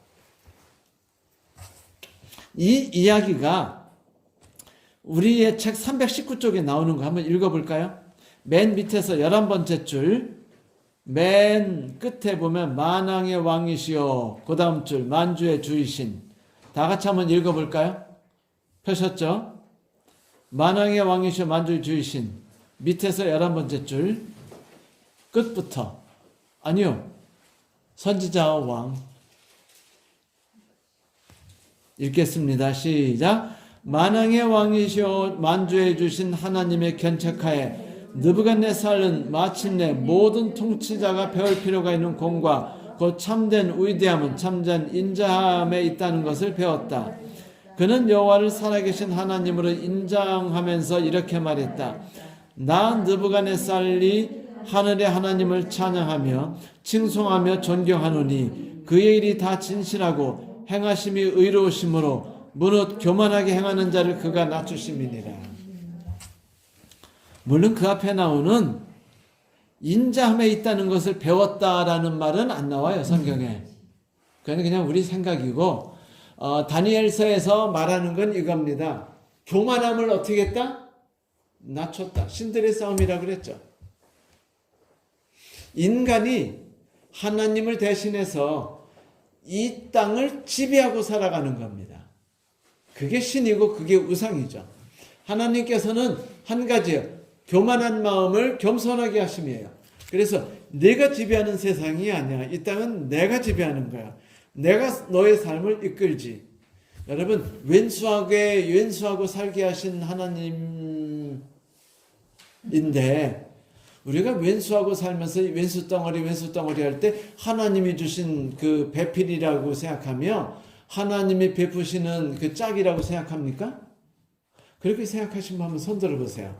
이 이야기가 우리의 책 319쪽에 나오는 거 한번 읽어볼까요? 맨 밑에서 11번째 줄, 맨 끝에 보면 만왕의 왕이시오. 그 다음 줄, 만주의 주이신. 다 같이 한번 읽어볼까요? 펴셨죠? 만왕의 왕이시오, 만주의 주이신. 밑에서 11번째 줄, 끝부터. 아니요. 선지자와 왕. 읽겠습니다. 시작. 만왕의 왕이시오 만주해 주신 하나님의 견책하에 느부갓네살은 마침내 모든 통치자가 배울 필요가 있는 공과 곧 참된 위대함은 참된 인자함에 있다는 것을 배웠다. 그는 여호와를 살아계신 하나님으로 인정하면서 이렇게 말했다. 나 느부갓네살이 하늘의 하나님을 찬양하며 칭송하며 존경하노니 그의 일이 다 진실하고 행하심이 의로우심으로 무릇 교만하게 행하는 자를 그가 낮추심이니라. 물론 그 앞에 나오는 인자함에 있다는 것을 배웠다라는 말은 안 나와요, 성경에. 그건 그냥 우리 생각이고, 다니엘서에서 말하는 건 이겁니다. 교만함을 어떻게 했다? 낮췄다. 신들의 싸움이라 그랬죠. 인간이 하나님을 대신해서 이 땅을 지배하고 살아가는 겁니다. 그게 신이고 그게 우상이죠. 하나님께서는 한 가지예요. 교만한 마음을 겸손하게 하심이에요. 그래서 내가 지배하는 세상이 아니야. 이 땅은 내가 지배하는 거야. 내가 너의 삶을 이끌지. 여러분, 왼수하고 살게 하신 하나님인데 우리가 왼수하고 살면서 왼수 덩어리 할 때 하나님이 주신 그 배필이라고 생각하며 하나님이 베푸시는 그 짝이라고 생각합니까? 그렇게 생각하시면 한번 손 들어보세요.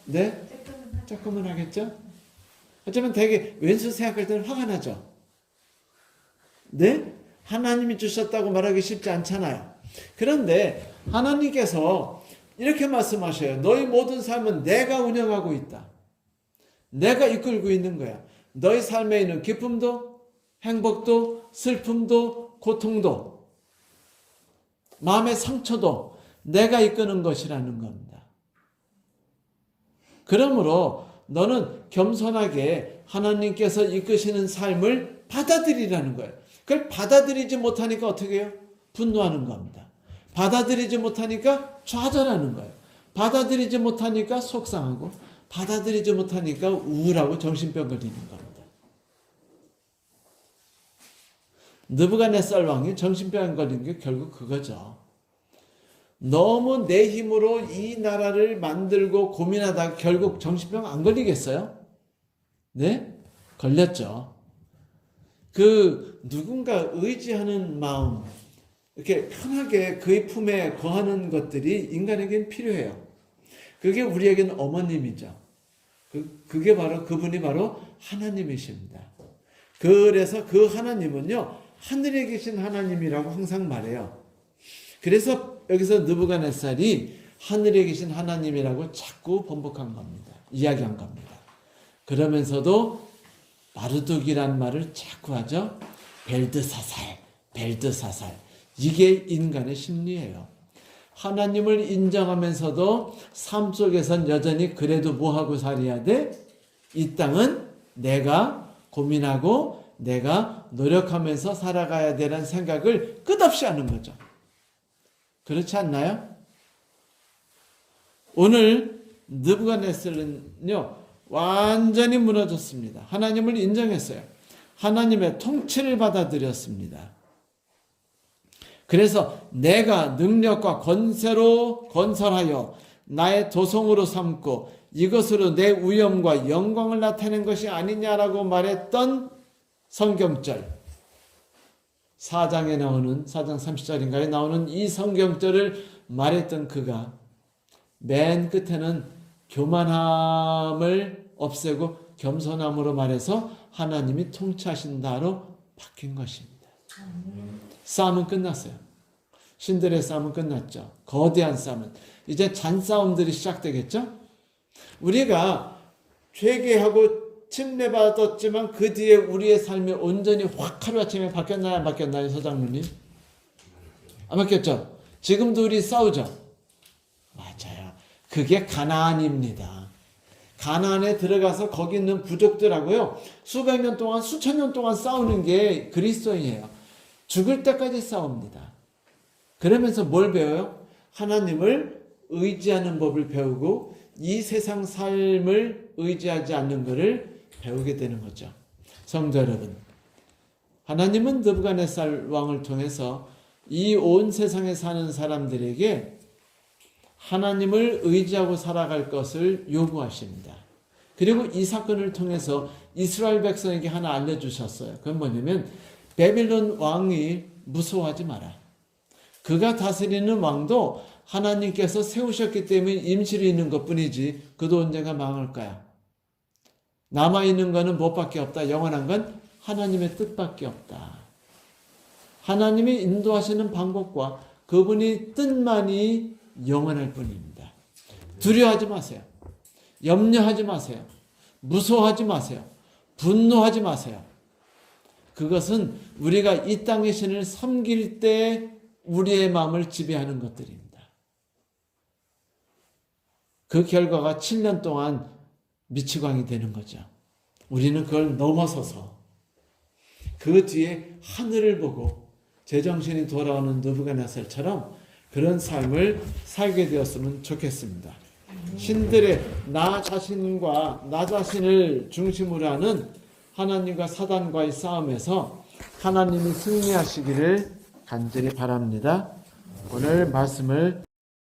네? 조금은 하겠죠? 어쩌면 되게 왼수 생각할 때는 화가 나죠? 네? 하나님이 주셨다고 말하기 쉽지 않잖아요. 그런데 하나님께서 이렇게 말씀하셔요. 너희 모든 삶은 내가 운영하고 있다. 내가 이끌고 있는 거야. 너희 삶에 있는 기쁨도, 행복도, 슬픔도, 고통도, 마음의 상처도 내가 이끄는 것이라는 겁니다. 그러므로 너는 겸손하게 하나님께서 이끄시는 삶을 받아들이라는 거예요. 그걸 받아들이지 못하니까 어떻게 해요? 분노하는 겁니다. 받아들이지 못하니까 좌절하는 거예요. 받아들이지 못하니까 속상하고 받아들이지 못하니까 우울하고 정신병 걸리는 겁니다. 느부갓네살 왕이 정신병 걸린 게 결국 그거죠. 너무 내 힘으로 이 나라를 만들고 고민하다가 결국 정신병 안 걸리겠어요? 네? 걸렸죠. 그 누군가 의지하는 마음, 이렇게 편하게 그의 품에 거하는 것들이 인간에겐 필요해요. 그게 우리에게는 어머님이죠. 그분이 바로 하나님이십니다. 그래서 그 하나님은요, 하늘에 계신 하나님이라고 항상 말해요. 그래서 여기서 느부갓네살이 하늘에 계신 하나님이라고 자꾸 번복한 겁니다. 이야기한 겁니다. 그러면서도 마르둑이란 말을 자꾸 하죠. 벨드사살. 이게 인간의 심리예요. 하나님을 인정하면서도 삶 속에선 여전히 그래도 뭐하고 살아야 돼? 이 땅은 내가 고민하고 내가 노력하면서 살아가야 되는 생각을 끝없이 하는 거죠. 그렇지 않나요? 오늘 느부갓네살은요 완전히 무너졌습니다. 하나님을 인정했어요. 하나님의 통치를 받아들였습니다. 그래서 내가 능력과 권세로 건설하여 나의 도성으로 삼고 이것으로 내 위엄과 영광을 나타낸 것이 아니냐라고 말했던 성경절, 4장에 나오는 4장 30절인가에 나오는 이 성경절을 말했던 그가 맨 끝에는 교만함을 없애고 겸손함으로 말해서 하나님이 통치하신다로 바뀐 것입니다. 싸움은 끝났어요. 신들의 싸움은 끝났죠. 거대한 싸움은. 이제 잔싸움들이 시작되겠죠? 우리가 회개하고 침례받았지만 그 뒤에 우리의 삶이 온전히 확 하루아침에 바뀌었나요? 안 바뀌었나요? 서장로님? 안 바뀌었죠? 지금도 우리 싸우죠? 맞아요. 그게 가나안입니다. 가나안에 들어가서 거기 있는 부족들하고요. 수백 년 동안 수천 년 동안 싸우는 게 그리스도인이에요. 죽을 때까지 싸웁니다. 그러면서 뭘 배워요? 하나님을 의지하는 법을 배우고 이 세상 삶을 의지하지 않는 것을 배우게 되는 거죠. 성도 여러분, 하나님은 느부갓네살 왕을 통해서 이 온 세상에 사는 사람들에게 하나님을 의지하고 살아갈 것을 요구하십니다. 그리고 이 사건을 통해서 이스라엘 백성에게 하나 알려주셨어요. 그건 뭐냐면 바벨론 왕이 무서워하지 마라. 그가 다스리는 왕도 하나님께서 세우셨기 때문에 임시로 있는 것뿐이지 그도 언젠가 망할 거야. 남아있는 것은 무엇밖에 없다. 영원한 건 하나님의 뜻밖에 없다. 하나님이 인도하시는 방법과 그분이 뜻만이 영원할 뿐입니다. 두려워하지 마세요. 염려하지 마세요. 무서워하지 마세요. 분노하지 마세요. 그것은 우리가 이 땅의 신을 섬길 때 우리의 마음을 지배하는 것들입니다. 그 결과가 7년 동안 미치광이 되는 거죠. 우리는 그걸 넘어서서 그 뒤에 하늘을 보고 제정신이 돌아오는 느부갓네살처럼 그런 삶을 살게 되었으면 좋겠습니다. 신들의 나 자신과 나 자신을 중심으로 하는 하나님과 사단과의 싸움에서 하나님이 승리하시기를 간절히 바랍니다. 오늘 말씀을